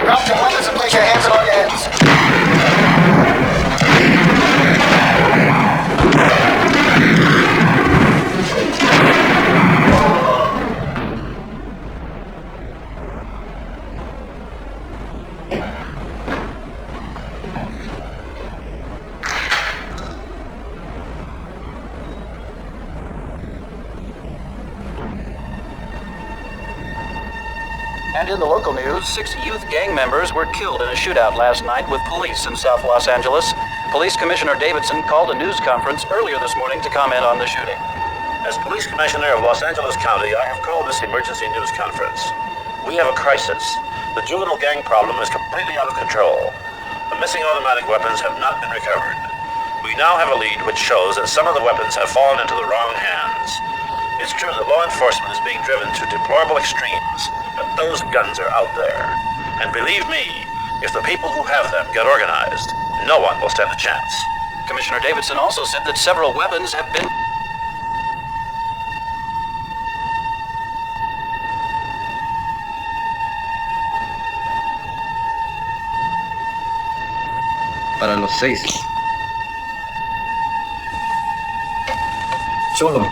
Drop your weapons and place your hands on your heads. And in the local news, 6 youth gang members were killed in a shootout last night with police in South Los Angeles. Police Commissioner Davidson called a news conference earlier this morning to comment on the shooting. As Police Commissioner of Los Angeles County, I have called this emergency news conference. We have a crisis. The juvenile gang problem is completely out of control. The missing automatic weapons have not been recovered. We now have a lead which shows that some of the weapons have fallen into the wrong hands. It's true that law enforcement is being driven to deplorable extremes, but those guns are out there. And believe me, if the people who have them get organized, no one will stand a chance. Commissioner Davidson also said that several weapons have been... Para los 6. Solo.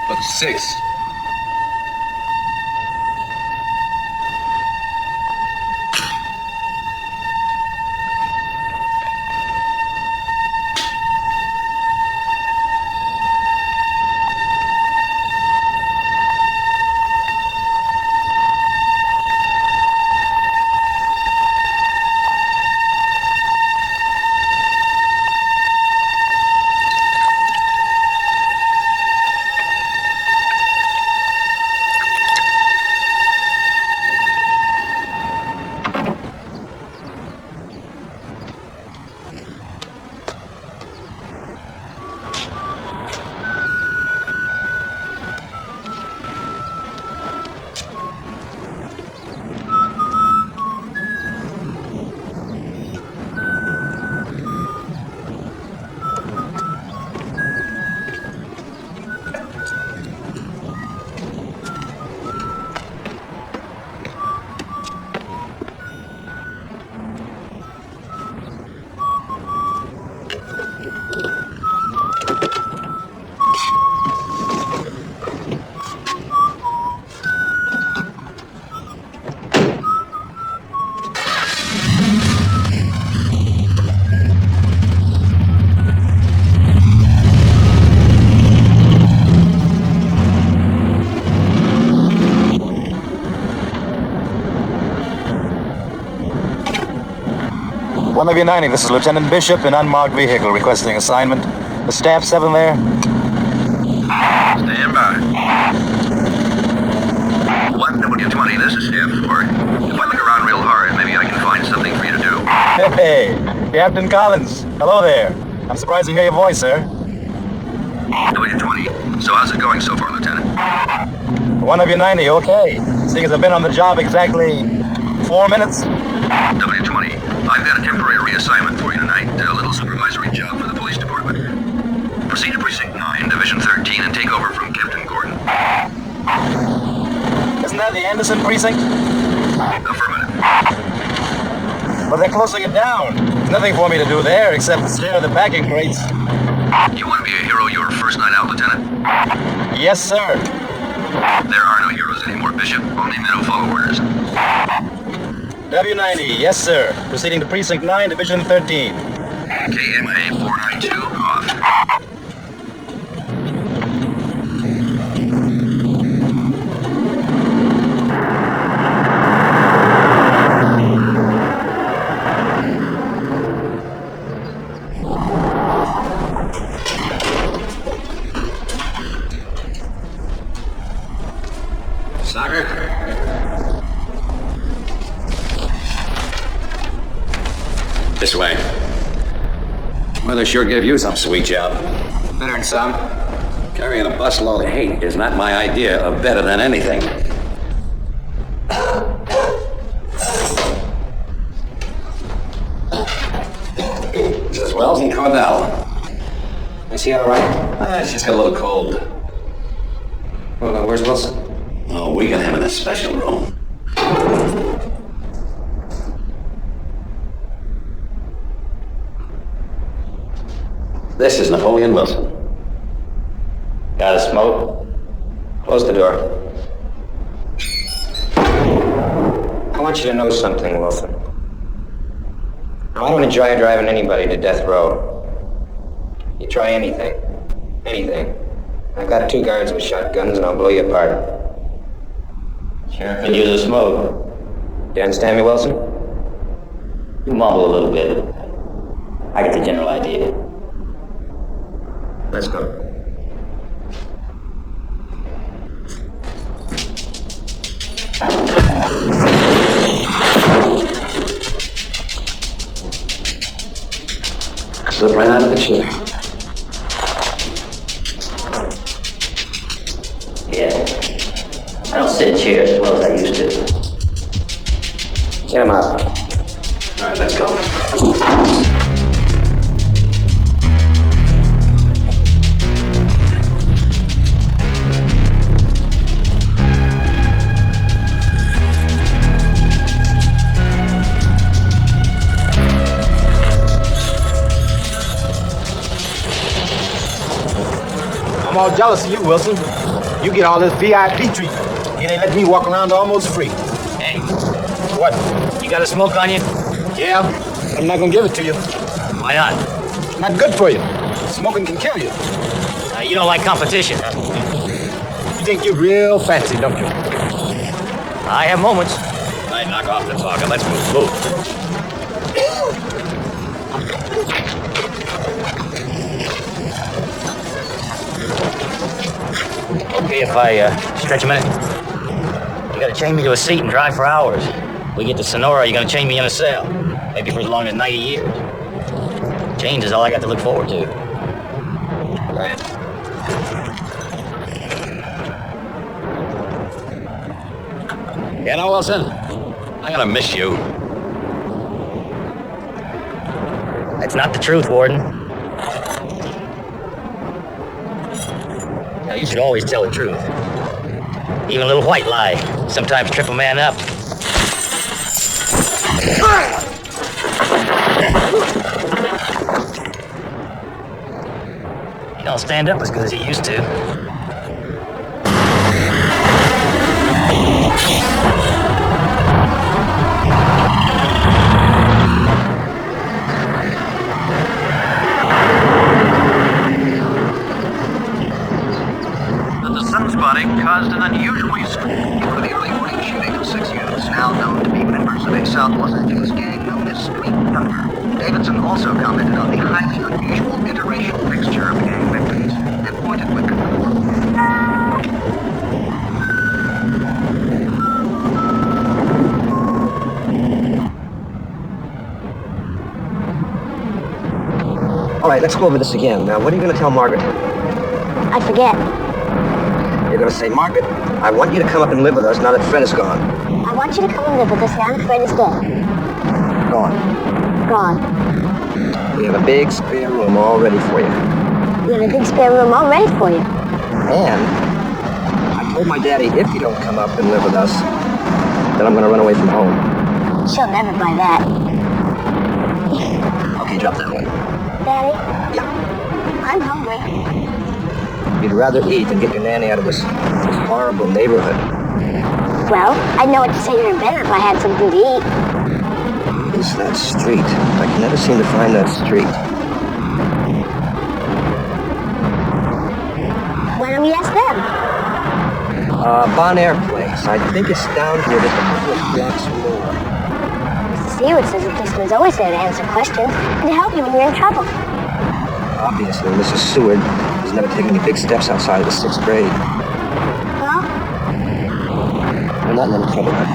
Los 6. One of your 90, this is Lieutenant Bishop in unmarked vehicle requesting assignment. The staff 7 there? Stand by. 1W20, this is staff 4. If I look around real hard, maybe I can find something for you to do. Hey, Captain Collins. Hello there. I'm surprised to hear your voice, sir. W20. So how's it going so far, Lieutenant? One of your 90, okay. Seeing as I've been on the job exactly 4 minutes. W20. I've got a temporary reassignment for you tonight. A little supervisory job for the police department. Proceed to Precinct 9, Division 13, and take over from Captain Gordon. Isn't that the Anderson precinct? Affirmative. But they're closing it down. There's nothing for me to do there except stare at the packing crates. You want to be a hero your first night out, Lieutenant? Yes, sir. There are no heroes anymore, Bishop. Only men who follow orders. W90, yes, sir. Proceeding to Precinct 9, Division 13. KMA 492, off. Soccer? This way. Weather sure gave you some sweet job. Better than some. Carrying a busload of hate is not my idea of better than anything. This is Wells and Cordell. Is he all right? She's got a little cold. Well, where's Wilson? Oh, we got him in a special room. This is Napoleon Wilson. Got a smoke? Close the door. I want you to know something, Wilson. I don't enjoy driving anybody to death row. You try anything. Anything. I've got 2 guards with shotguns and I'll blow you apart. Sheriff could use a smoke. You understand me, Wilson? You mumble a little bit. I get the general idea. Let's go. Slip right out of the chair. Yeah. I don't sit in chairs as well as I used to. Get him up. All right, let's go. I'm all jealous of you, Wilson. You get all this VIP treatment. Here they let me walk around almost free. Hey, What? you got a smoke on you? Yeah, I'm not gonna give it to you. Why not? Not good for you. Smoking can kill you. You don't like competition. You think you're real fancy, don't you? I have moments. All right, knock off the talk and let's move. Okay, if I stretch a minute? You gotta chain me to a seat and drive for hours. We get to Sonora, you're gonna chain me in a cell. Maybe for as long as 90 years. Change is all I got to look forward to. Right. You know, Wilson, I'm gonna miss you. That's not the truth, Warden. Now, you should always tell the truth. Even a little white lie sometimes trip a man up. You don't stand up as good as you used to. The sunspotting caused an unusually for the early morning shooting of 6 youths now known to be members of a South Los Angeles gang known as Street Thunder. Davidson also commented on the highly unusual interracial mixture of gang victims and pointed with control. All right, let's go over this again. Now, what are you going to tell Margaret? I forget. You're going to say, Margaret, I want you to come up and live with us now that Fred is gone. I want you to come and live with us now that Fred is dead. Gone. Gone. We have a big spare room all ready for you. We have a big spare room all ready for you. And I told my daddy, if you don't come up and live with us, then I'm going to run away from home. She'll never buy that. Okay, drop that one. Daddy? Yeah. I'm hungry. You'd rather eat than get your nanny out of this horrible neighborhood. Well, I'd know what to say to her better if I had something to eat. It's that street. I can never seem to find that street. Why don't we ask them? Bon Air Place. I think it's down here just a couple of blocks more. Mr. Stewart says the policeman's always there to answer questions and to help you when you're in trouble. Obviously, Mrs. Seward has never taken any big steps outside of the 6th grade. Well, I'm not in any trouble, huh?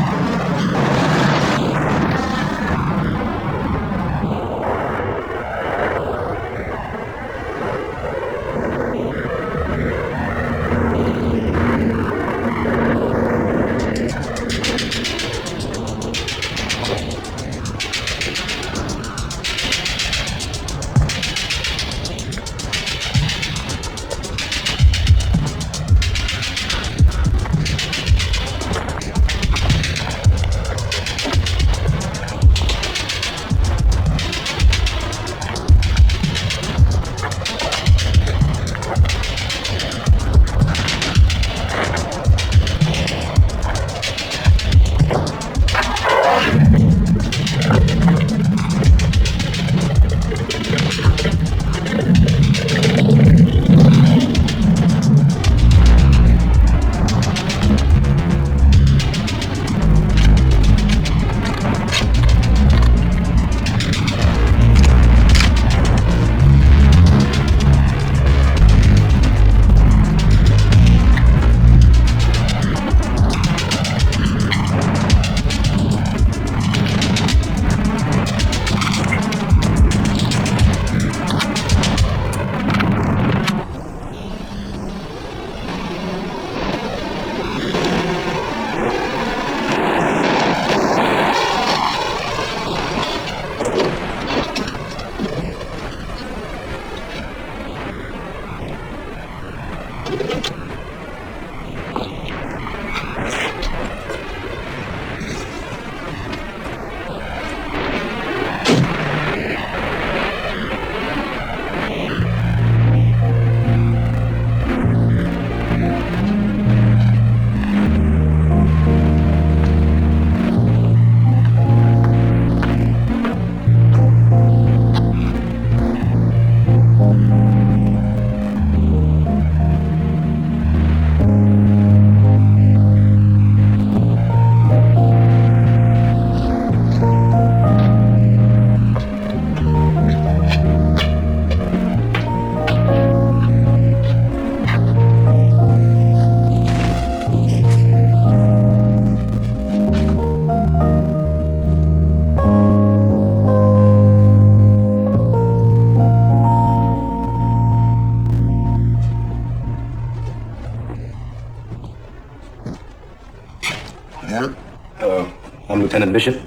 Lieutenant Bishop?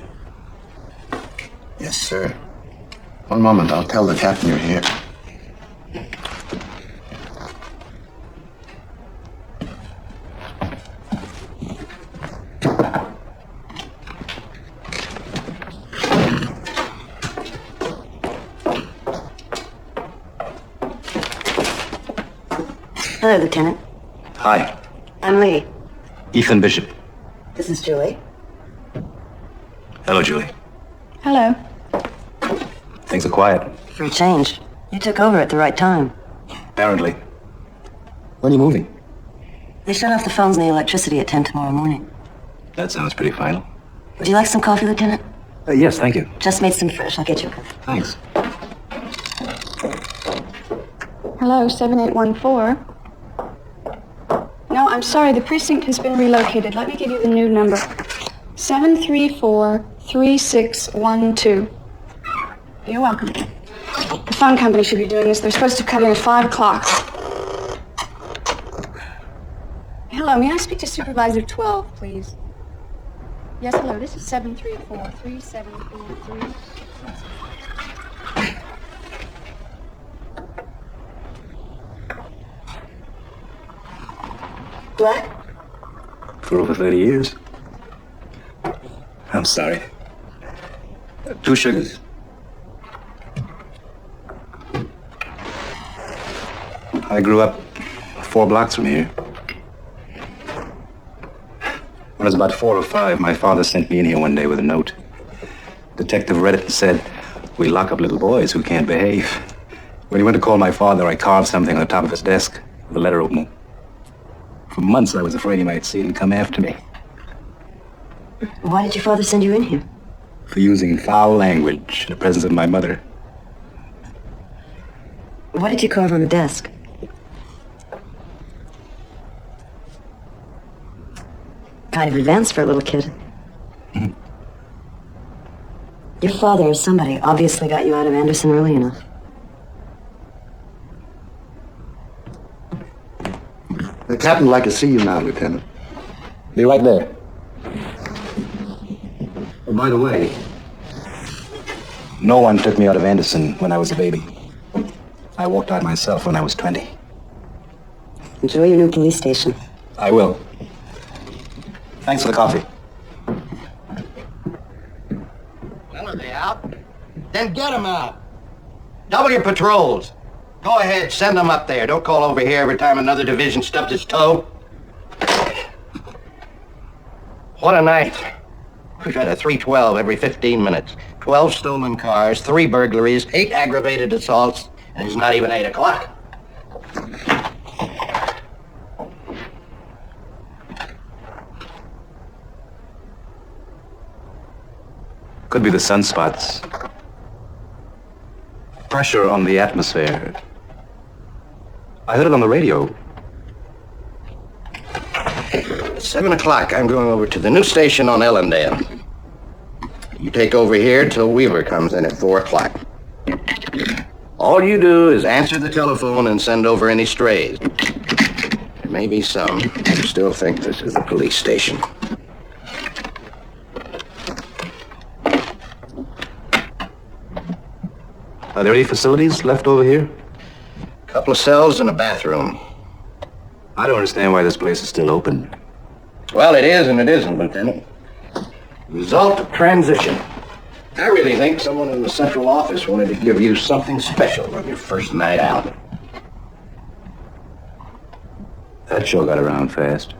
Yes, sir. One moment, I'll tell the captain you're here. Hello, Lieutenant. Hi. I'm Lee. Ethan Bishop. This is Julie. Hello, Julie. Hello. Things are quiet. For a change, you took over at the right time. Apparently. When are you moving? They shut off the phones and the electricity at 10 tomorrow morning. That sounds pretty final. Would you like some coffee, Lieutenant? Yes, thank you. Just made some fresh. I'll get you a cup. Thanks. Hello, 7814. No, I'm sorry, the precinct has been relocated. Let me give you the new number. 734-3612. You're welcome. The phone company should be doing this. They're supposed to cut in at 5 o'clock. Hello, may I speak to Supervisor 12, please? Yes, hello, this is 734-3743. What? For over 30 years. I'm sorry. 2 sugars. I grew up 4 blocks from here. When I was about 4 or 5, my father sent me in here one day with a note. Detective read it and said, "We lock up little boys who can't behave." When he went to call my father, I carved something on the top of his desk with a letter opener. For months, I was afraid he might see it and come after me. Why did your father send you in here? For using foul language in the presence of my mother. What did you carve on the desk? Kind of advanced for a little kid. Your father or somebody obviously got you out of Anderson early enough. The captain would like to see you now, Lieutenant. Be right there. Oh, by the way, no one took me out of Anderson when I was a baby. I walked out myself when I was 20. Enjoy your new police station. I will. Thanks for the coffee. Well, are they out? Then get them out. Double your patrols. Go ahead, send them up there. Don't call over here every time another division stubs its toe. What a night. We've had a 312 every 15 minutes. 12 stolen cars, 3 burglaries, 8 aggravated assaults, and it's not even 8 o'clock. Could be the sunspots. Pressure on the atmosphere. I heard it on the radio. At 7 o'clock, I'm going over to the new station on Ellendale. You take over here till Weaver comes in at 4 o'clock. All you do is answer the telephone and send over any strays. There may be some who still think this is a police station. Are there any facilities left over here? Couple of cells and a bathroom. I don't understand why this place is still open. Well, it is and it isn't, Lieutenant. Result of transition. I really think someone in the central office wanted to give you something special on your first night out. That sure got around fast.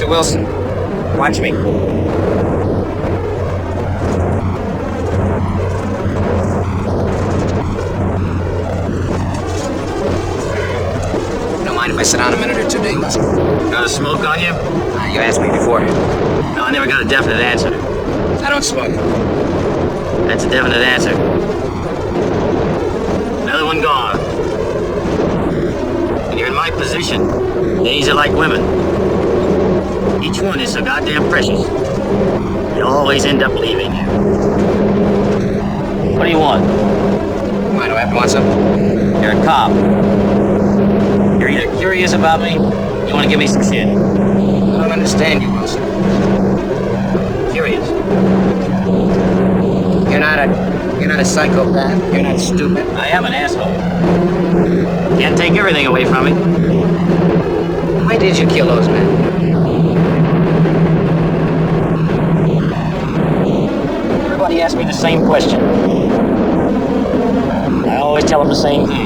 Dr. Wilson, watch me. Don't mind if I sit down a minute or two, Davis? Got a smoke on you? You asked me before. No, I never got a definite answer. I don't smoke. That's a definite answer. Another one gone. When you're in my position, days are like women. Each one is so goddamn precious. They always end up leaving you. What do you want? Why, do I have to want something? You're a cop. You're either curious about me, or you want to give me some shit. I don't understand you, Wilson. Curious. You're not a psychopath. You're not stupid. I am an asshole. Can't take everything away from me. Why did you kill those men? Everybody asks me the same question. I always tell them the same thing.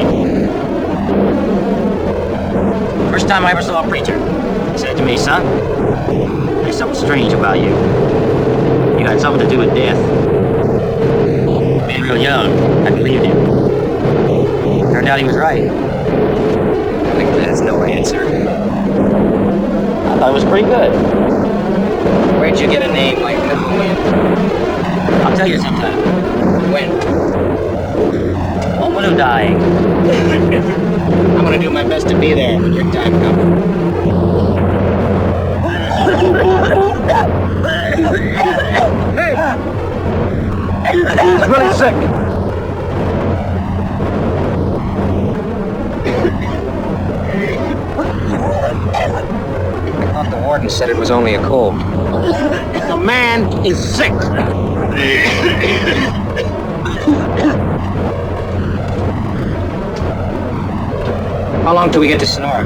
First time I ever saw a preacher, he said to me, "Son, there's something strange about you. You got something to do with death." Being real young, I believed him. Turned out he was right. I think that's no answer. I thought it was pretty good. Where'd you get a name like Napoleon? I'll tell you sometime. When? Moment of dying. I'm gonna do my best to be there when your time comes. He's really sick. I thought the warden said it was only a cold. The man is sick. How long till we get to Sonora?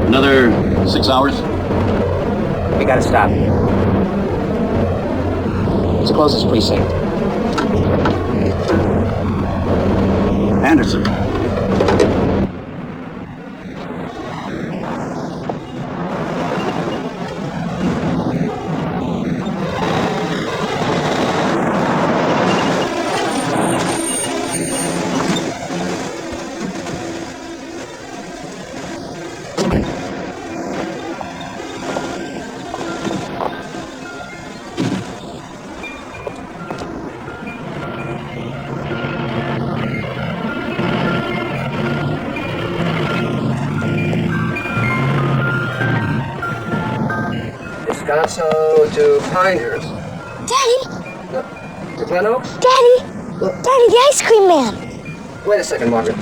Another 6 hours? We gotta stop. It's the closest precinct. Anderson. Descanso to Pinehurst. Daddy! To Glen Oaks? Daddy! Daddy, the ice cream man! Wait a second, Margaret.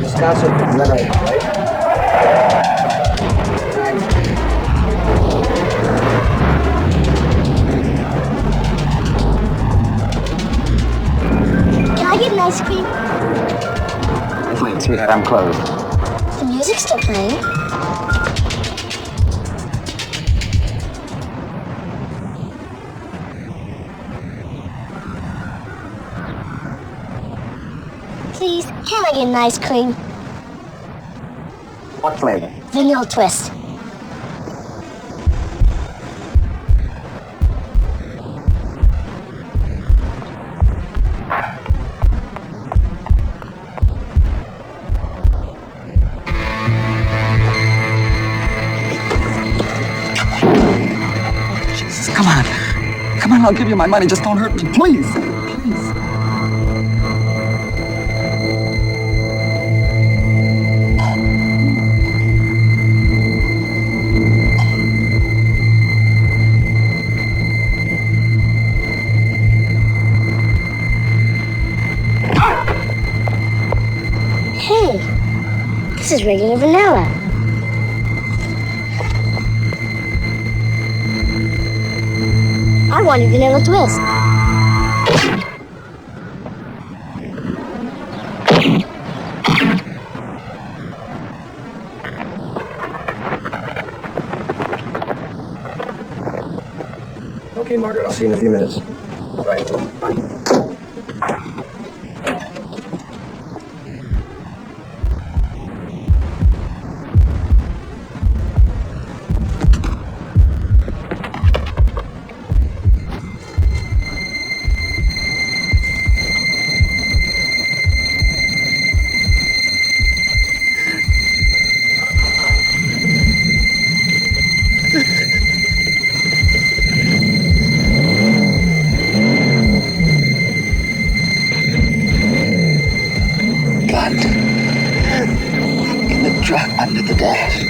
Descanso to Glen Oaks, right? Can I get an ice cream? Wait, sweetheart, I'm closed. The music's still playing. Please, can I get an ice cream? What flavor? Vanilla twist. Jesus, come on. Come on, I'll give you my money. Just don't hurt me, please. Please. Hey, this is regular vanilla. I wanted vanilla twist. Okay, Margaret, I'll see you in a few minutes. Right. Bye. In the truck under the dash.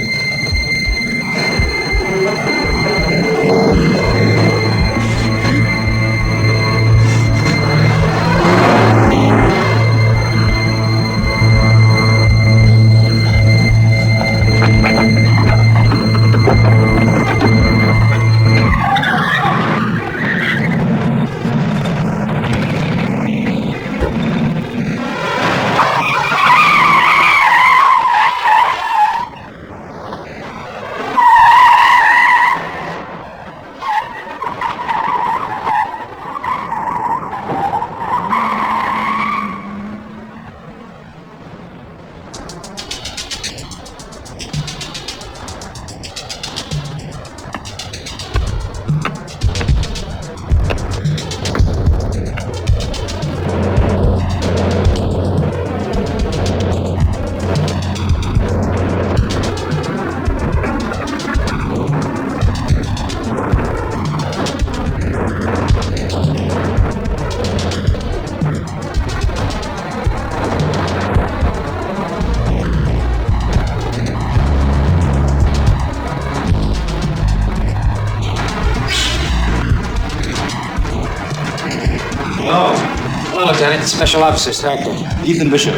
Hello, Lieutenant. Special Officer Starkey. Ethan Bishop.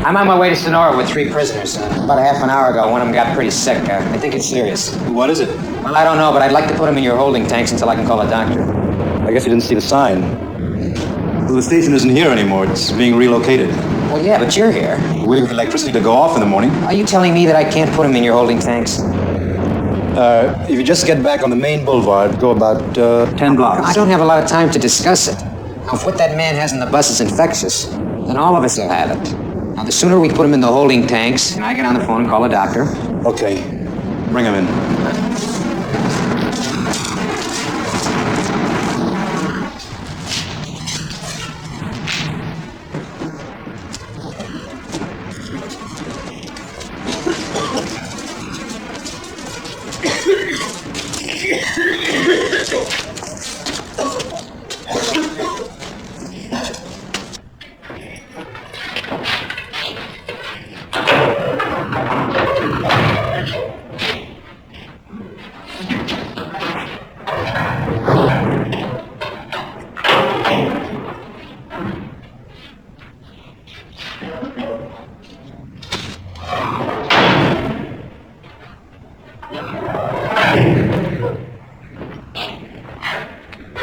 I'm on my way to Sonora with 3 prisoners. About a half an hour ago, one of them got pretty sick. I think it's serious. What is it? Well, I don't know, but I'd like to put him in your holding tanks until I can call a doctor. I guess you didn't see the sign. Well, the station isn't here anymore. It's being relocated. Well, yeah, but you're here. We're waiting for electricity to go off in the morning. Are you telling me that I can't put him in your holding tanks? If you just get back on the main boulevard, go about 10 blocks. I don't have a lot of time to discuss it. Now, if what that man has in the bus is infectious, then all of us will have it. Now, the sooner we put him in the holding tanks, and I get on the phone and call a doctor. Okay. Bring him in.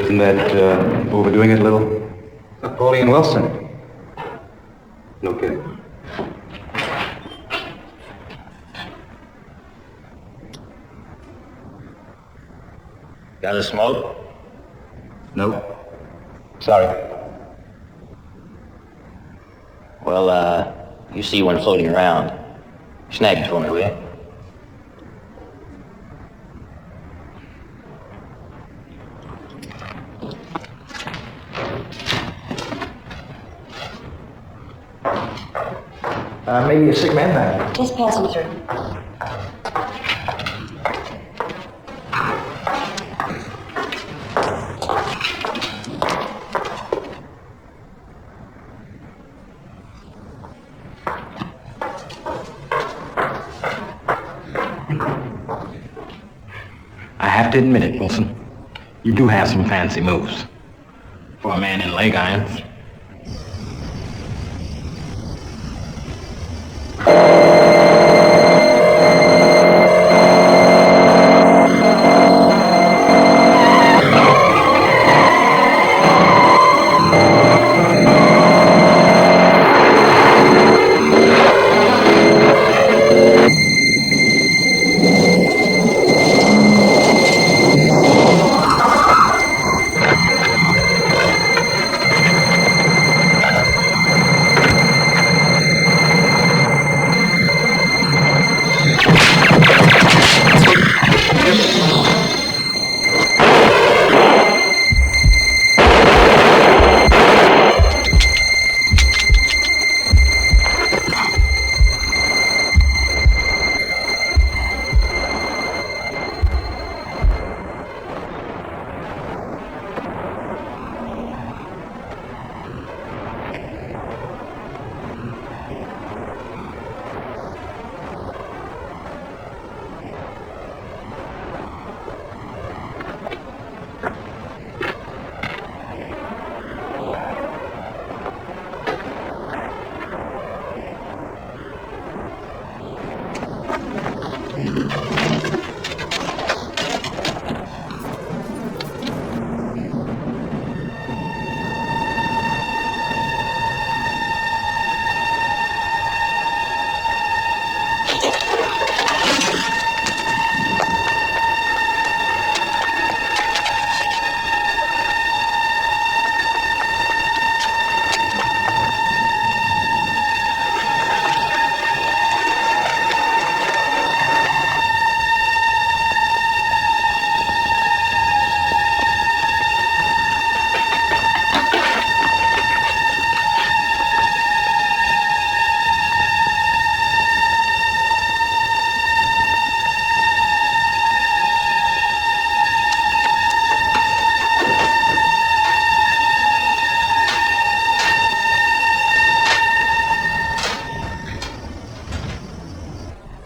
Isn't that overdoing it a little? Napoleon Wilson. No kidding. Got a smoke? No. Sorry. Well, you see one floating around. Snag it for me, will you? Maybe a sick man back. Just pass him through. I have to admit it, Wilson. You do have some fancy moves. For a man in leg irons.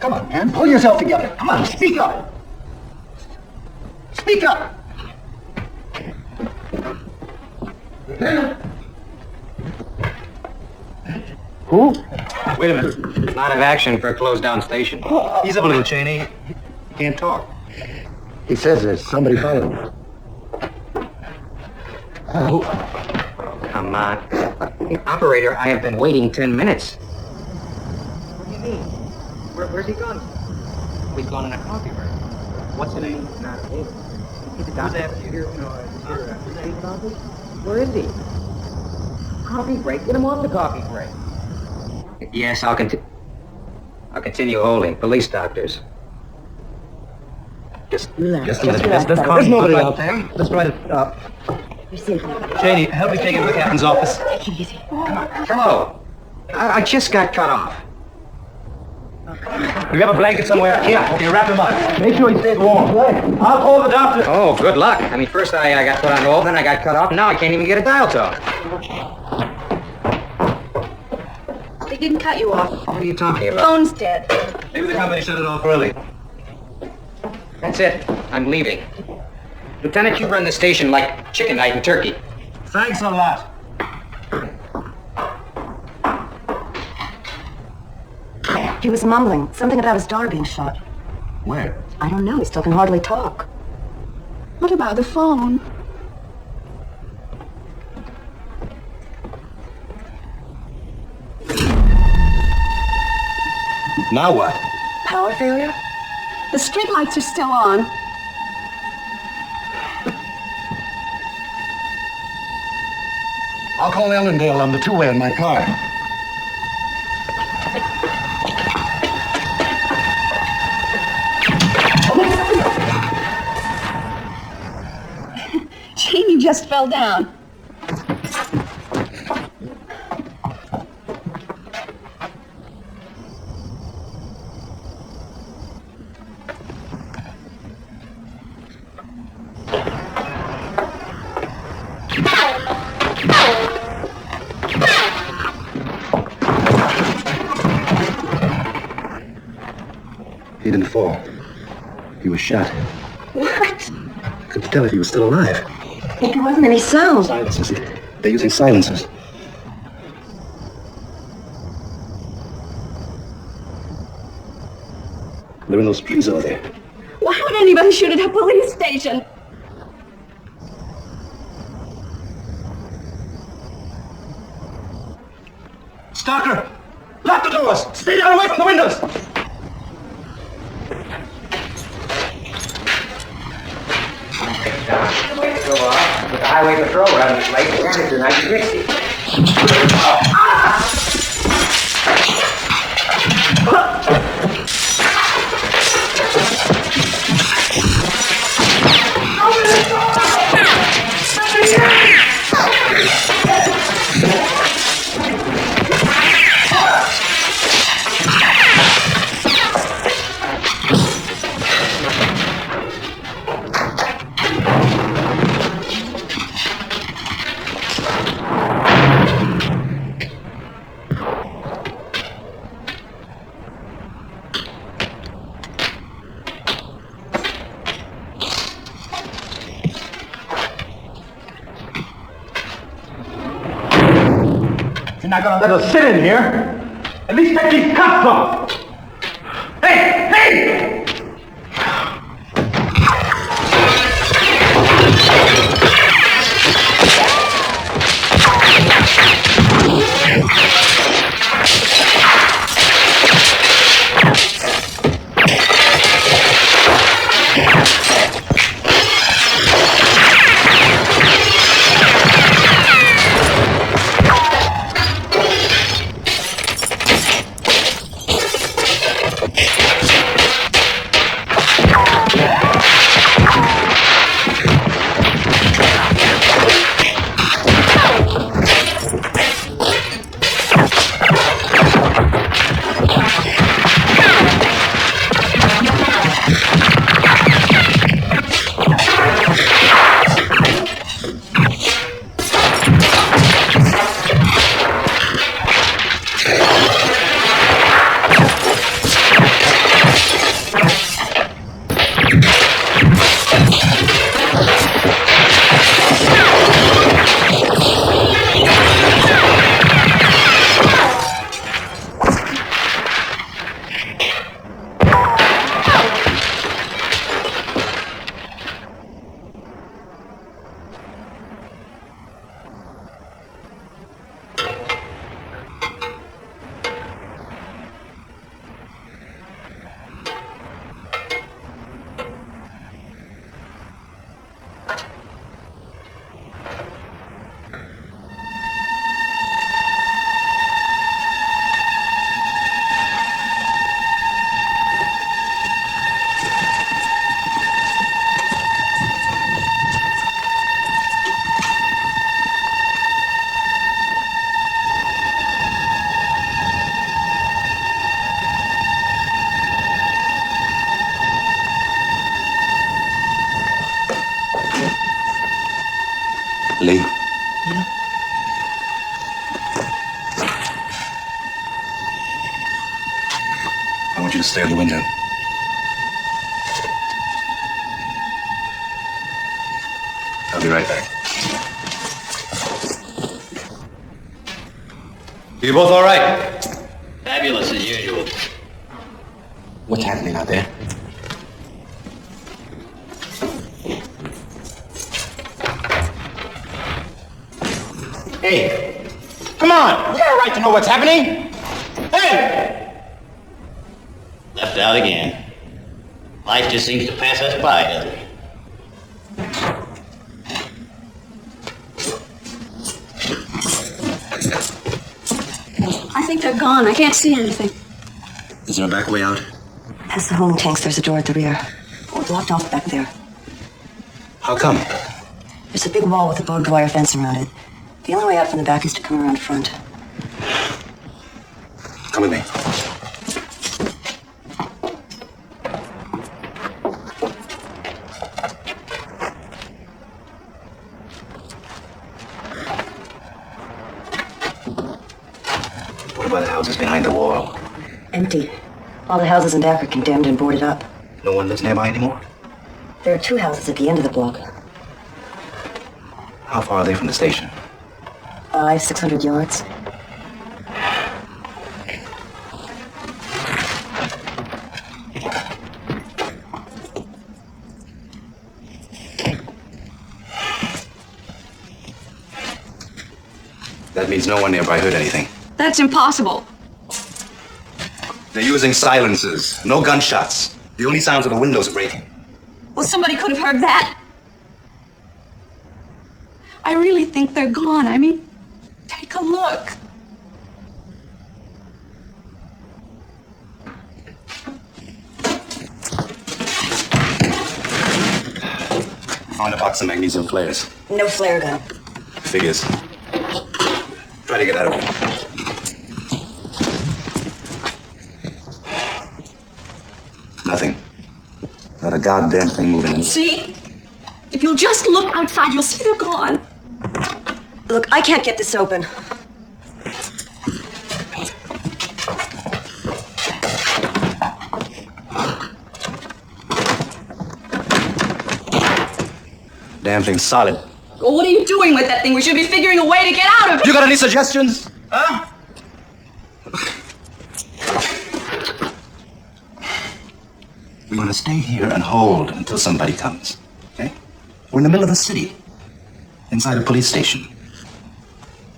Come on, man. Pull yourself together. Come on, speak up. Speak up. Who? Wait a minute. A lot of action for a closed-down station. Ease up a little, Cheney. He can't talk. He says there's somebody following him. Come on. Operator, I have been waiting 10 minutes. What do you mean? Where's he gone? We've gone in a coffee break. What's the name? Not available. He's a doctor. Where is he? Coffee break? Get him off the coffee break. Yes, I'll continue holding. Police doctors. Just Relax. a minute. Let's calm There's down. nobody out there. Let's try to... You're safe. Cheney, help me take him to the captain's office. Take it easy. Hello. I just got cut off. Do you have a blanket somewhere? Yeah. Okay, wrap him up. Make sure he stays warm. I'll call the doctor. Oh, good luck. I mean, first I got put on hold, then I got cut off, and now I can't even get a dial tone. They didn't cut you off. What are you talking about? Phone's dead. Maybe the company shut it off early. That's it. I'm leaving. Lieutenant, you run the station like chicken night in Turkey. Thanks a lot. He was mumbling. Something about his daughter being shot. Where? I don't know. He still can hardly talk. What about the phone? Now what? Power failure? The streetlights are still on. I'll call Ellendale on the two-way in my car. Jamie just fell down. He didn't fall. He was shot. What? Couldn't tell if he was still alive. There wasn't any sound. Silencers. They're using silencers. They're in those trees over there. Why would anybody shoot at a police station? Stalker! Lock the doors! Stay down away from the windows! Go off with the highway patrol running this late. We're headed to 1960. You're not gonna let us sit in here. At least take these cuffs off. Hey! Hey! want you to stay at the window. I'll be right back. You both all right? Fabulous as usual. What's happening out there? Hey, come on! You got a right to know what's happening! Hey! Left out again. Life just seems to pass us by, doesn't it? I think they're gone. I can't see anything. Is there a back way out? Past the holding tanks, there's a door at the rear. We're blocked off back there. How come? There's a big wall with a barbed wire fence around it. The only way out from the back is to come around front. Come with me. What about the houses behind the wall? Empty. All the houses in back are condemned and boarded up. No one lives nearby anymore? There are 2 houses at the end of the block. How far are they from the station? 500-600 yards. That means no one nearby heard anything. That's impossible. They're using silencers. No gunshots. The only sounds are the windows breaking. Well, somebody could have heard that. I really think they're gone. I mean, take a look. Found a box of magnesium flares. No flare gun. Figures. Try to get out of it. Nothing. Not a goddamn thing moving. See? If you'll just look outside, you'll see they're gone. Look, I can't get this open. Damn thing's solid. Well, what are you doing with that thing? We should be figuring a way to get out of it. You got any suggestions? Huh? We're gonna stay here and hold until somebody comes. Okay? We're in the middle of the city. Inside a police station.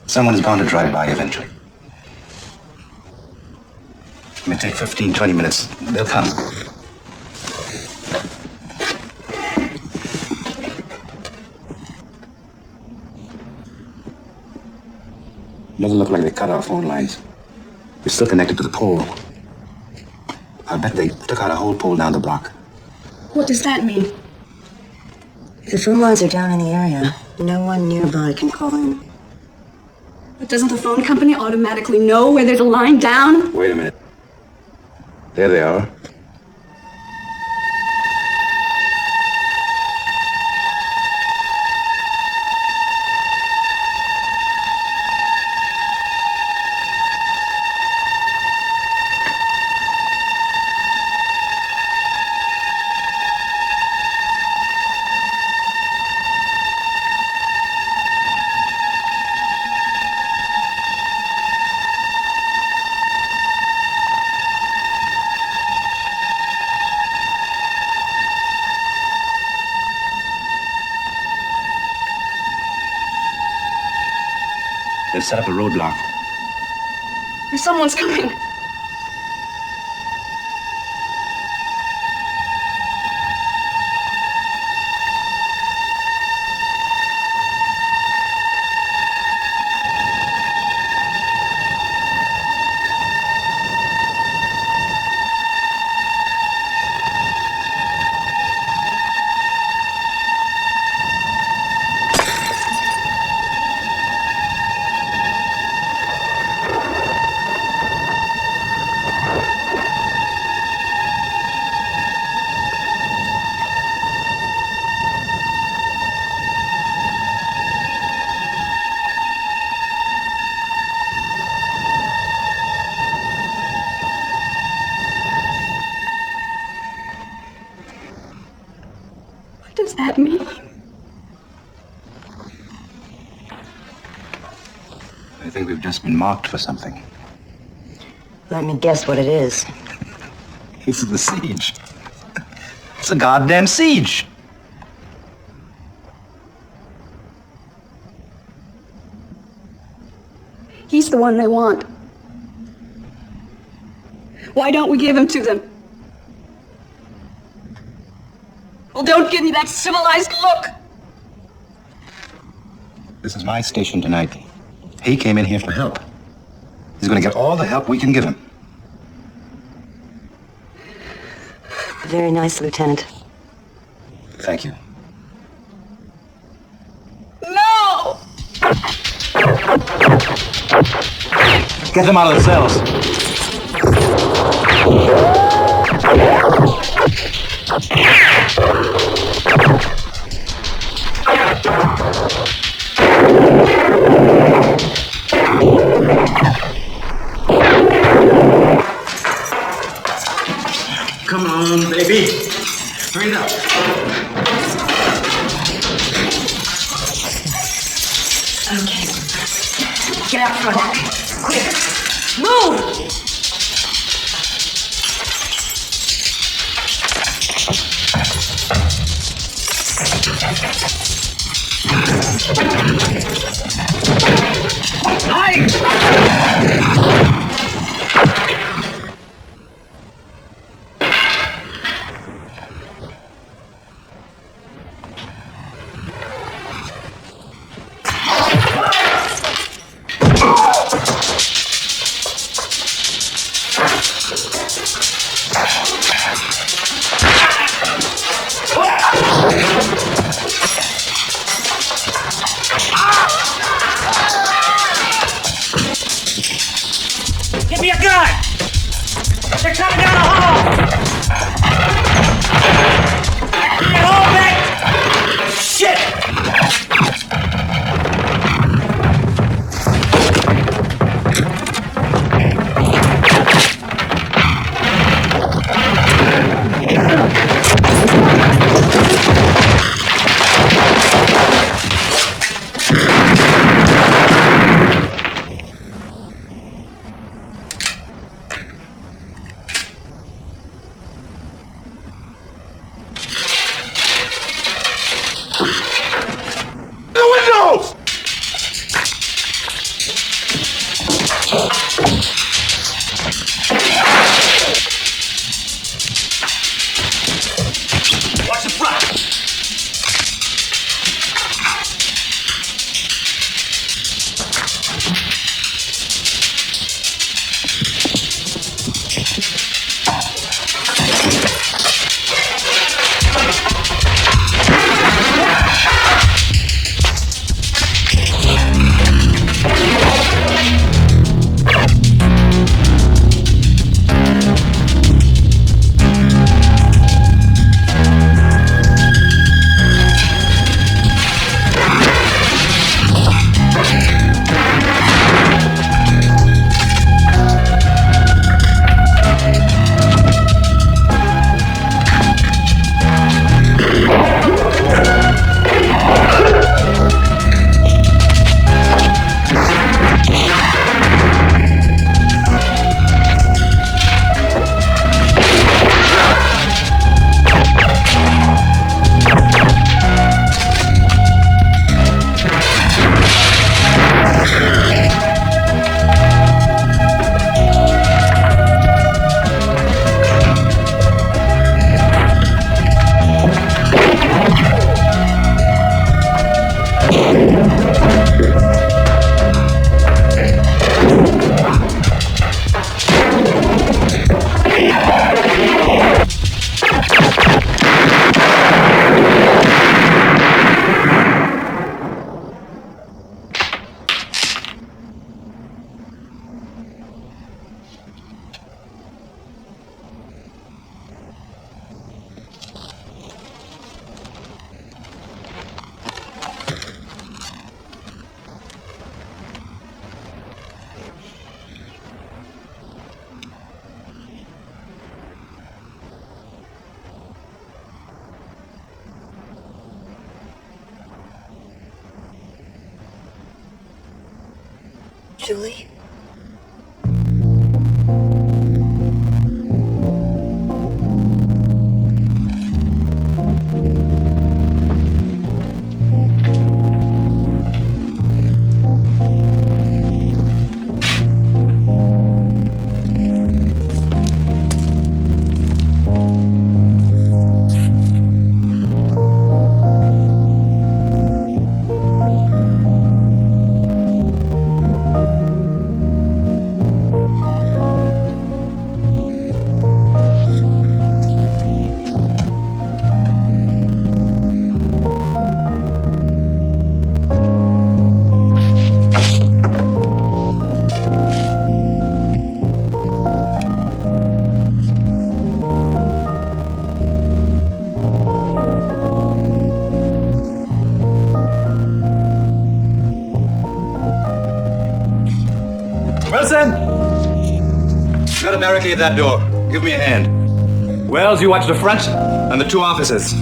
Someone is bound to drive by eventually. It may take 15, 20 minutes. They'll come. Doesn't look like they cut our phone lines. We're still connected to the pole. I bet they took out a whole pole down the block. What does that mean? If the phone lines are down in the area, no one nearby can call in. But doesn't the phone company automatically know where there's a line down? Wait a minute. There they are. They've set up a roadblock. Someone's coming. that mean? I think we've just been marked for something. Let me guess what it is. This is the siege. It's a goddamn siege. He's the one they want. Why don't we give him to them? Well, don't give me that civilized look. This is my station tonight. He came in here for help. He's going to get all the help we can give him. Very nice, Lieutenant. Thank you. No! Get them out of the cells. Come on, baby. Hurry it up. Okay. Get out front. Quick. Move! Give me a gun! They're coming down the hall! Give me a hall back! Shit! Watch the front! Julie? Wilson! Gotta barricade that door. Give me a hand. Wells, you watch the front and the two officers.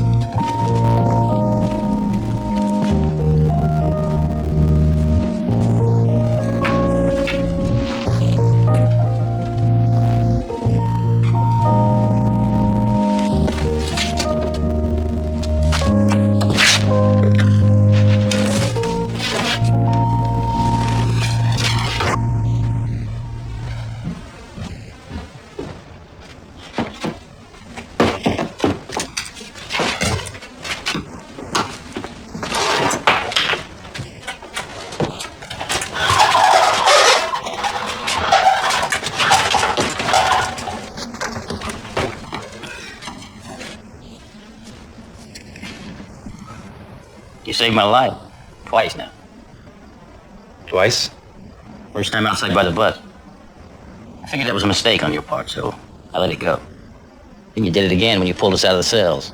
You saved my life. Twice now. Twice? First time outside by the bus. I figured that was a mistake on your part, so I let it go. Then you did it again when you pulled us out of the cells.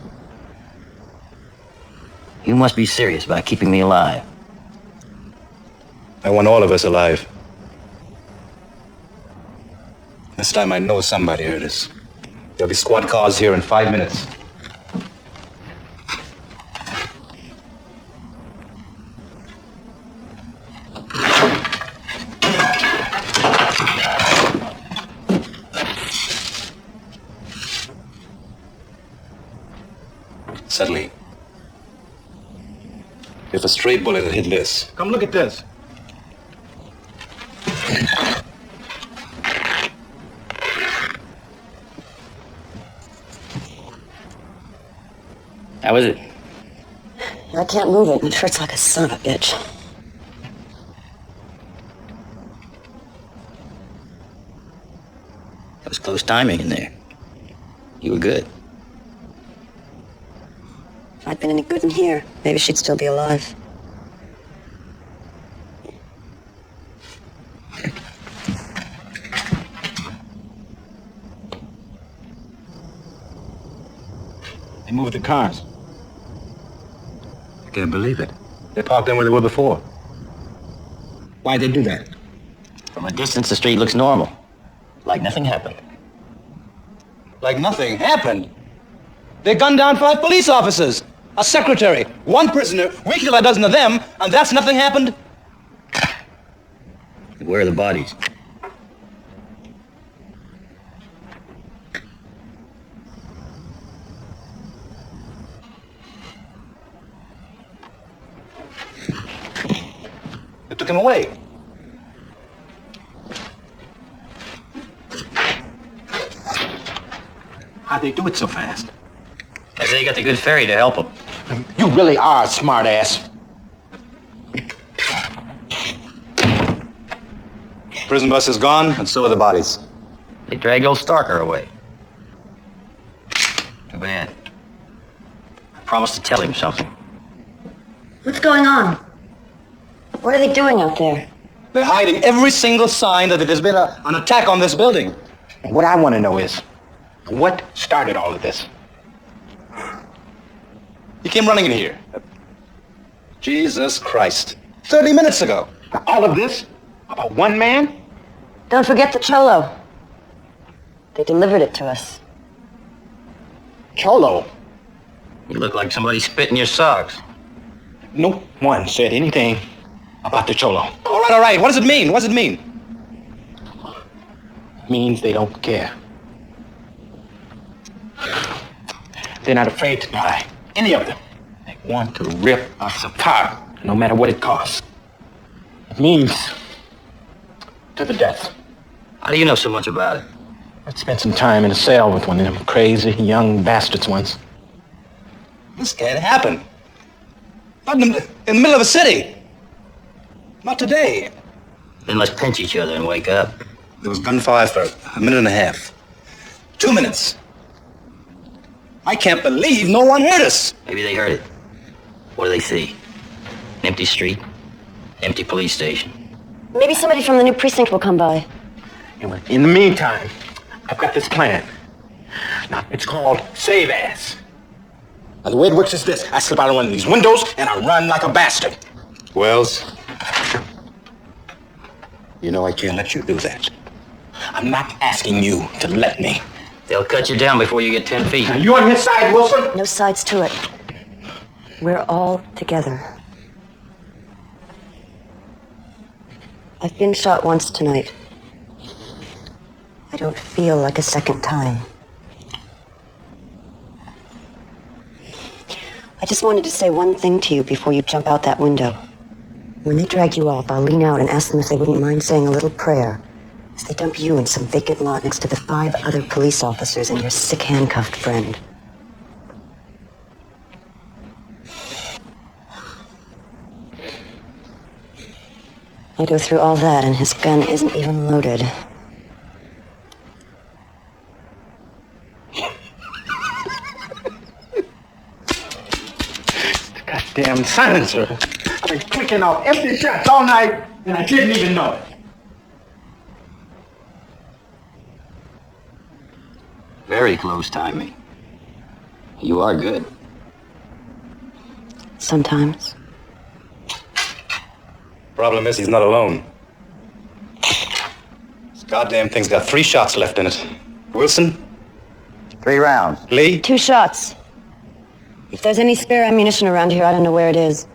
You must be serious about keeping me alive. I want all of us alive. This time I know somebody heard us. There'll be squad cars here in 5 minutes. Suddenly, if a stray bullet had hit this. Come look at this. How is it? I can't move it. It hurts like a son of a bitch. That was close timing in there. You were good. If I'd been any good in here, maybe she'd still be alive. They moved the cars. I can't believe it. They parked them where they were before. Why'd they do that? From a distance, the street looks normal. Like nothing happened. Like nothing happened. They gunned down 5 police officers, a secretary, 1 prisoner. We killed a dozen of them, and that's nothing happened. Where are the bodies? They took him away. How'd they do it so fast? Guess they got the good ferry to help them. You really are a smart ass. Prison bus is gone, and so are the bodies. They dragged old Starker away. Too bad. I promised to tell him something. What's going on? What are they doing out there? They're hiding every single sign that there's been an attack on this building. And what I want to know is, what started all of this? He came running in here. Jesus Christ. 30 minutes ago. Now, all of this? About one man? Don't forget the Cholo. They delivered it to us. Cholo? You look like somebody spit in your socks. No one said anything. about the Cholo. All right. What does it mean? What does it mean? It means they don't care. They're not afraid to die. Any of them. They want to rip us apart, no matter what it costs. It means to the death. How do you know so much about it? I spent some time in a cell with one of them crazy young bastards once. This can't happen. Not in the middle of a city. Not today. They must pinch each other and wake up. There was gunfire for a minute and a half. 2 minutes. I can't believe no one heard us. Maybe they heard it. What do they see? An empty street? Empty police station? Maybe somebody from the new precinct will come by. Anyway, in the meantime, I've got this plan. Now, it's called Save Ass. Now, the way it works is this. I slip out of one of these windows, and I run like a bastard. Wells, you know I can't let you do that. I'm not asking you to let me. They'll cut you down before you get 10 feet. Are you on his side, Wilson? No sides to it. We're all together. I've been shot once tonight. I don't feel like a second time. I just wanted to say one thing to you before you jump out that window. When they drag you off, I'll lean out and ask them if they wouldn't mind saying a little prayer as they dump you in some vacant lot next to the 5 other police officers and your sick handcuffed friend. I go through all that and his gun isn't even loaded. Goddamn silencer. I've been clicking off empty shots all night, and I didn't even know it. Very close timing. You are good. Sometimes. Problem is, he's not alone. This goddamn thing's got 3 shots left in it. Wilson? 3 rounds. Lee? 2 shots. If there's any spare ammunition around here, I don't know where it is.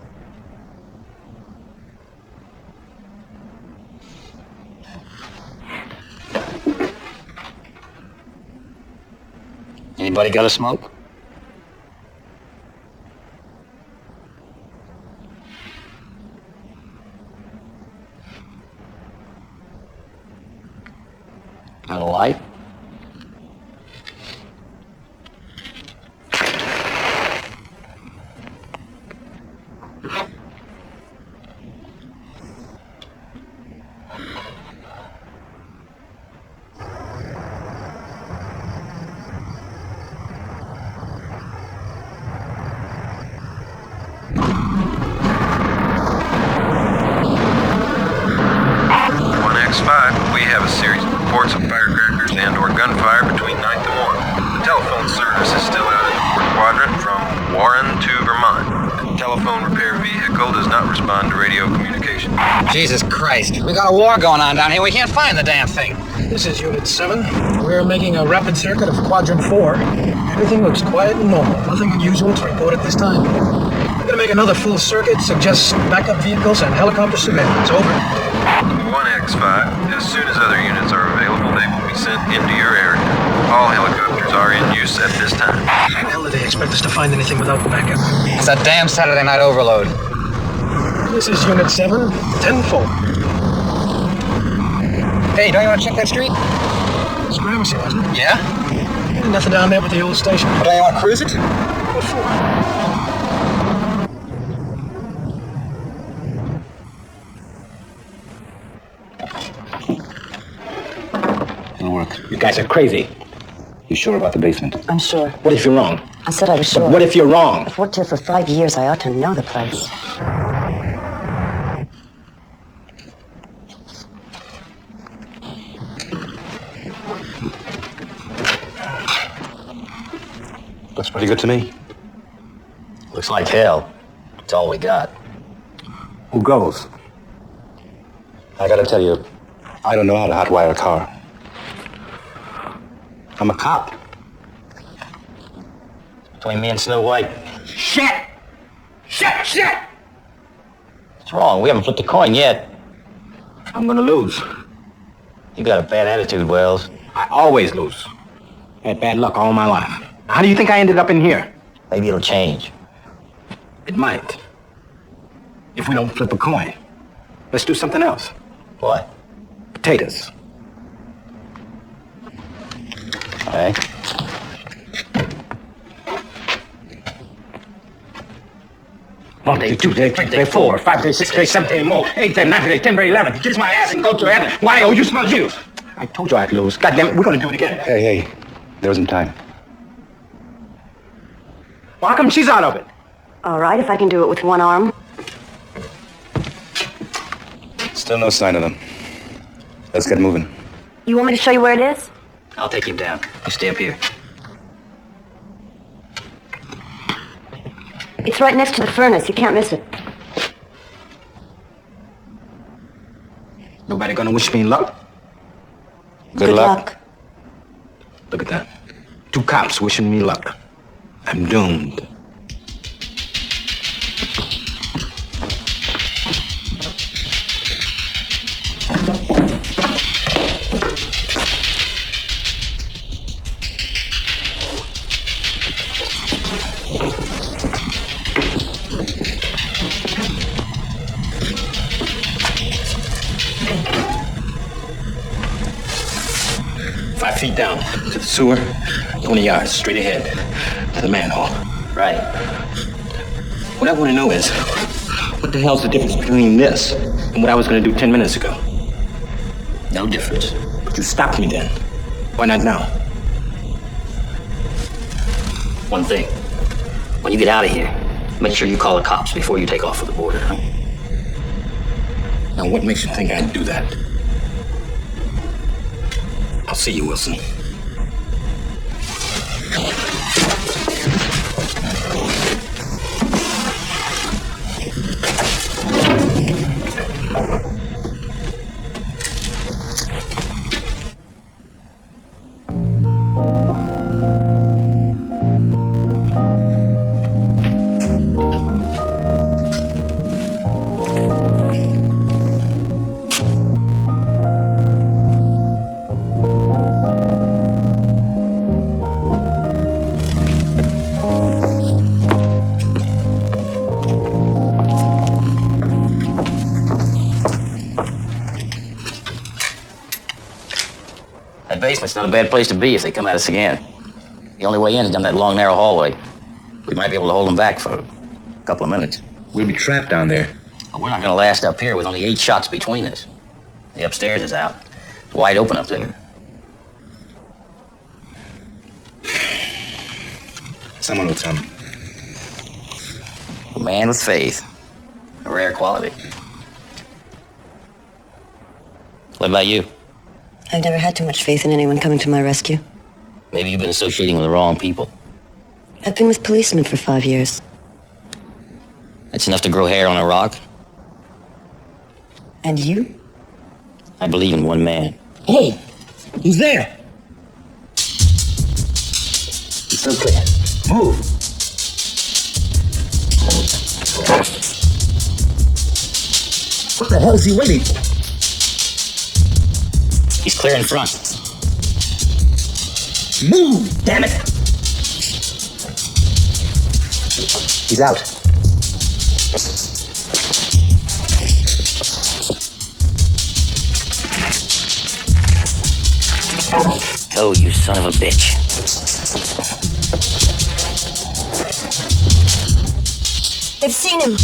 Anybody got a smoke? Got a light? We have a series of reports of firecrackers and/or gunfire between 9th and 1. The telephone service is still out in the 4th quadrant from Warren to Vermont. The telephone repair vehicle does not respond to radio communication. Jesus Christ. We got a war going on down here. We can't find the damn thing. This is Unit 7. We're making a rapid circuit of Quadrant 4. Everything looks quiet and normal. Nothing unusual to report at this time. We're gonna make another full circuit, suggest backup vehicles and helicopter surveillance. Over. 1X5, as soon as other units are available, they will be sent into your area. All helicopters are in use at this time. How the hell do they expect us to find anything without backup? It's a damn Saturday night overload. This is Unit 7, 10-4. Hey, don't you want to check that street? It's Gramercy, wasn't it? Yeah? Nothing down there but the old station. Don't you want to cruise it? What for? It'll work. You guys are crazy. You sure about the basement? I'm sure. What if you're wrong? I said I was sure. But what if you're wrong? I've worked here for 5 years. I ought to know the place. Looks pretty good to me. Looks like hell. It's all we got. Who goes? I gotta tell you, I don't know how to hotwire a car. I'm a cop. Between me and Snow White. Shit! Shit! Shit! What's wrong? We haven't flipped a coin yet. I'm gonna lose. You got a bad attitude, Wells. I always lose. Had bad luck all my life. How do you think I ended up in here? Maybe it'll change. It might. If we don't flip a coin. Let's do something else. What? Potatoes. Okay. One day, 2 day, 3 day, 4, 5 day, 6 day, 7 day, more, 8 day, 9 day, 10 day, 11. Kiss my ass and go to heaven. Why? Oh, you smell you. I told you I'd lose. God damn it, we're gonna do it again. Hey, there isn't time. Well, how come she's out of it? All right, if I can do it with one arm. Still no sign of them. Let's get moving. You want me to show you where it is? I'll take him down. You stay up here. It's right next to the furnace. You can't miss it. Nobody gonna wish me luck? Good luck. Look at that. 2 cops wishing me luck. I'm doomed. Feet down to the sewer, 20 yards straight ahead to the manhole. Right. What I want to know is, what the hell's the difference between this and what I was going to do 10 minutes ago? No difference. But you stopped me then. Why not now? One thing. When you get out of here, make sure you call the cops before you take off for the border. Now, what makes you think I'd do that? I'll see you, Wilson. That basement's not a bad place to be if they come at us again. The only way in is down that long, narrow hallway. We might be able to hold them back for a couple of minutes. We'll be trapped down there. But we're not going to last up here with only 8 shots between us. The upstairs is out. It's wide open up there. Someone will come. A man with faith. A rare quality. What about you? I've never had too much faith in anyone coming to my rescue. Maybe you've been associating with the wrong people. I've been with policemen for 5 years. That's enough to grow hair on a rock. And you? I believe in one man. Hey! Who's there? It's so clear. Move! What the hell is he waiting for? He's clear in front. Move! Damn it! He's out. Go, you son of a bitch. They've seen him.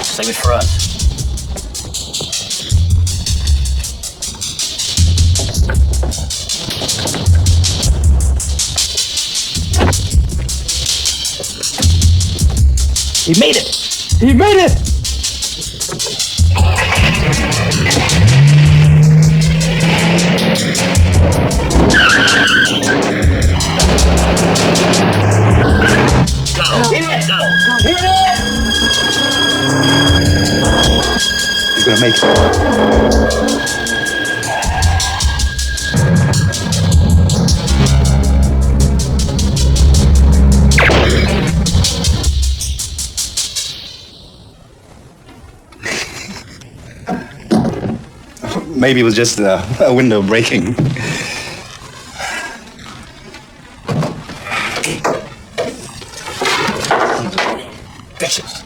Save it for us. He made it! He made it! Go! Hit it! Go! Hit it! You're gonna make it. Maybe it was just a window breaking. Vicious.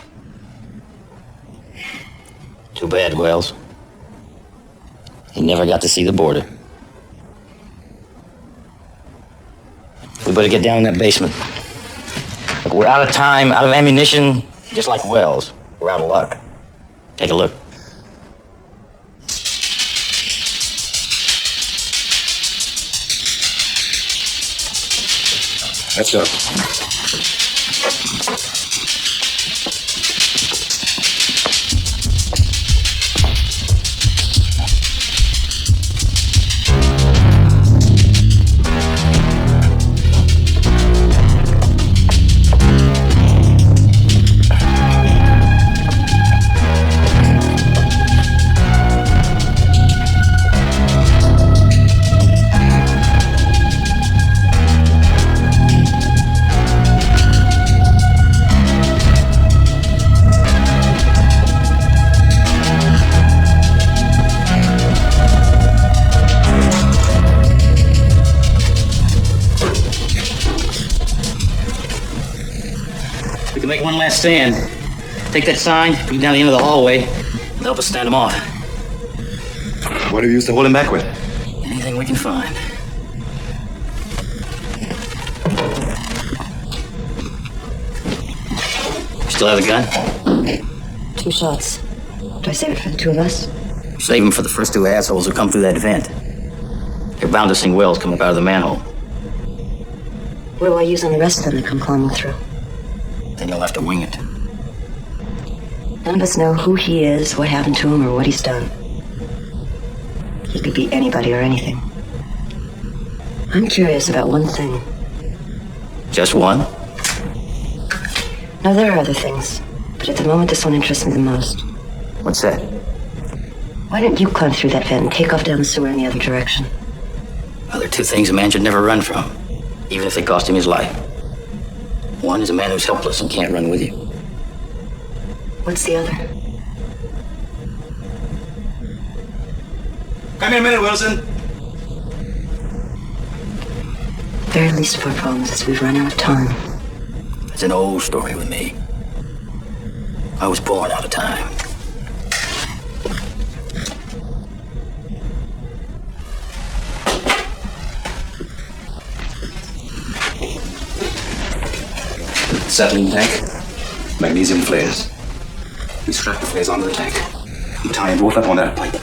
Too bad, Wells. He never got to see the border. We better get down in that basement. Look, we're out of time, out of ammunition, just like Wells. We're out of luck. Take a look. Let's go. We can make one last stand. Take that sign, bring it down the end of the hallway, and help us stand them off. What do you use to hold him back with? Anything we can find. Still have the gun? 2 shots. Do I save it for the 2 of us? Save them for the first 2 assholes who come through that vent. They're bound to see Wells coming up out of the manhole. What do I use on the rest of them that come climbing through? Then you'll have to wing it. None of us know who he is, what happened to him, or what he's done. He could be anybody or anything. I'm curious about one thing. Just one? No, there are other things. But at the moment, this one interests me the most. What's that? Why didn't you climb through that vent and take off down the sewer in the other direction? Well, there are 2 things a man should never run from, even if they cost him his life. One is a man who's helpless and can't run with you. What's the other? Come here a minute, Wilson. The very least of our problems is we've run out of time. It's an old story with me. I was born out of time. Settling tank, magnesium flares. We strap the flares onto the tank. We tie them both up on that pipe.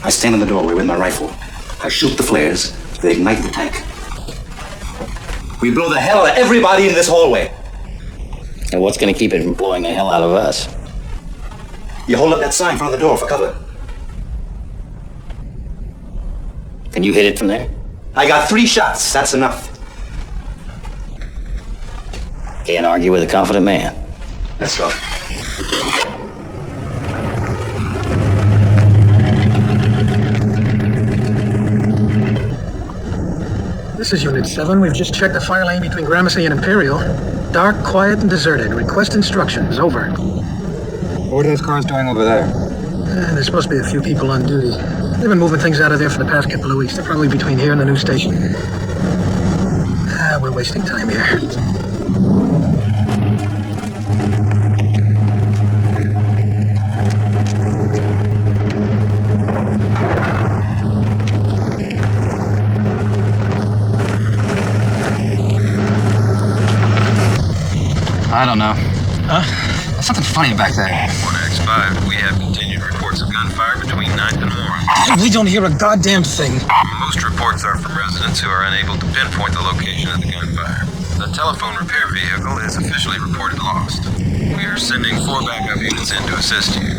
I stand in the doorway with my rifle. I shoot the flares, they ignite the tank. We blow the hell out of everybody in this hallway. And what's gonna keep it from blowing the hell out of us? You hold up that sign in front of the door for cover. Can you hit it from there? I got 3 shots, that's enough. Can't argue with a confident man. Let's go. This is Unit 7. We've just checked the fire lane between Gramercy and Imperial. Dark, quiet, and deserted. Request instructions. Over. What are those cars doing over there? There's supposed to be a few people on duty. They've been moving things out of there for the past couple of weeks. They're probably between here and the new station. We're wasting time here. I don't know. Huh? There's something funny back there. 1X5, we have continued reports of gunfire between 9th and Warren. We don't hear a goddamn thing. Most reports are from residents who are unable to pinpoint the location of the gunfire. The telephone repair vehicle is officially reported lost. We are sending 4 backup units in to assist you.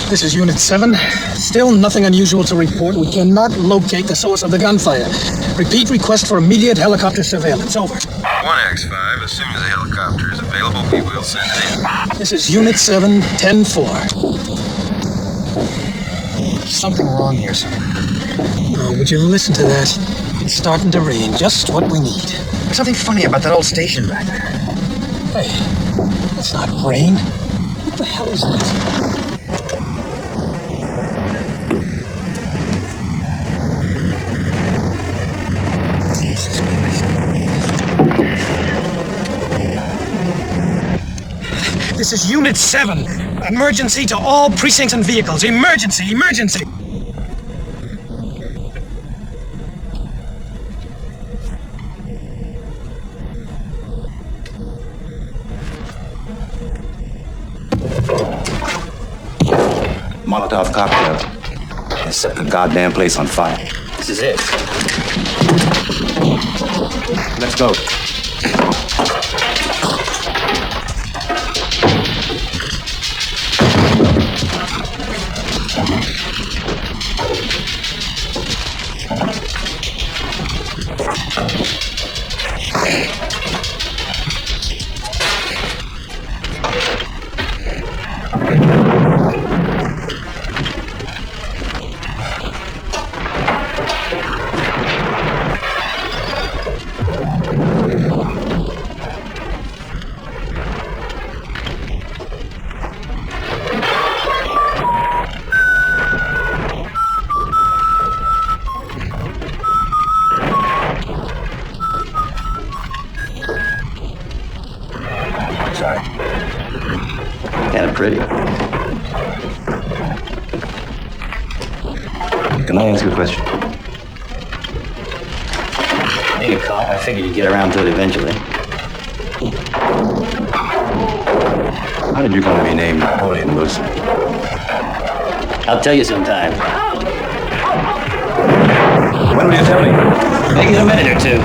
This is Unit 7. Still nothing unusual to report. We cannot locate the source of the gunfire. Repeat request for immediate helicopter surveillance. Over. 1X5, as soon as a helicopter is available, we will send it in. This is Unit 7, 10-4. Something wrong here, sir. Oh, would you listen to that? It's starting to rain. Just what we need. There's something funny about that old station back there. Hey, that's not rain. What the hell is that? This is Unit 7. Emergency to all precincts and vehicles. Emergency! Emergency! Molotov cocktail. They set the goddamn place on fire. This is it. Let's go. Kind of pretty. Can I ask you a question? Being a cop, I figured you'd get around to it eventually. How did you come to be named Napoleon Wilson? I'll tell you sometime. When will you tell me? Maybe in a minute or two.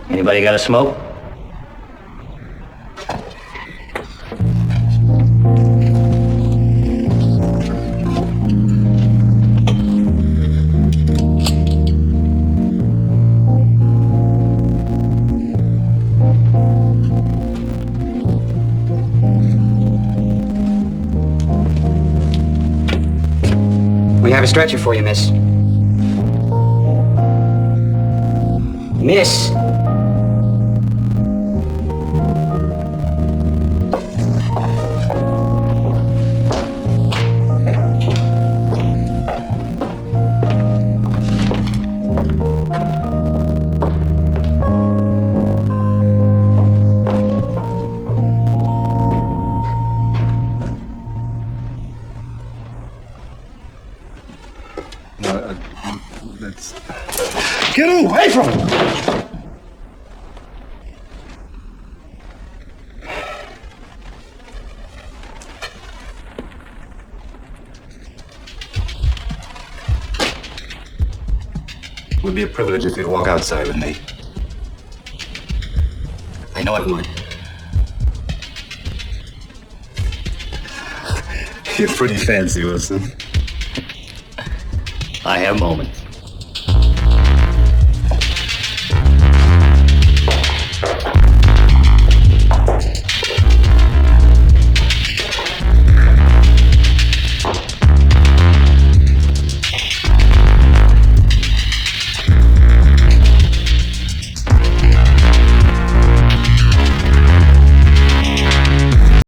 Anybody got a smoke? We have a stretcher for you, miss. Miss! Get away from him! It would be a privilege if you'd walk outside with me. I know it would. You're pretty fancy, Wilson. I have moments.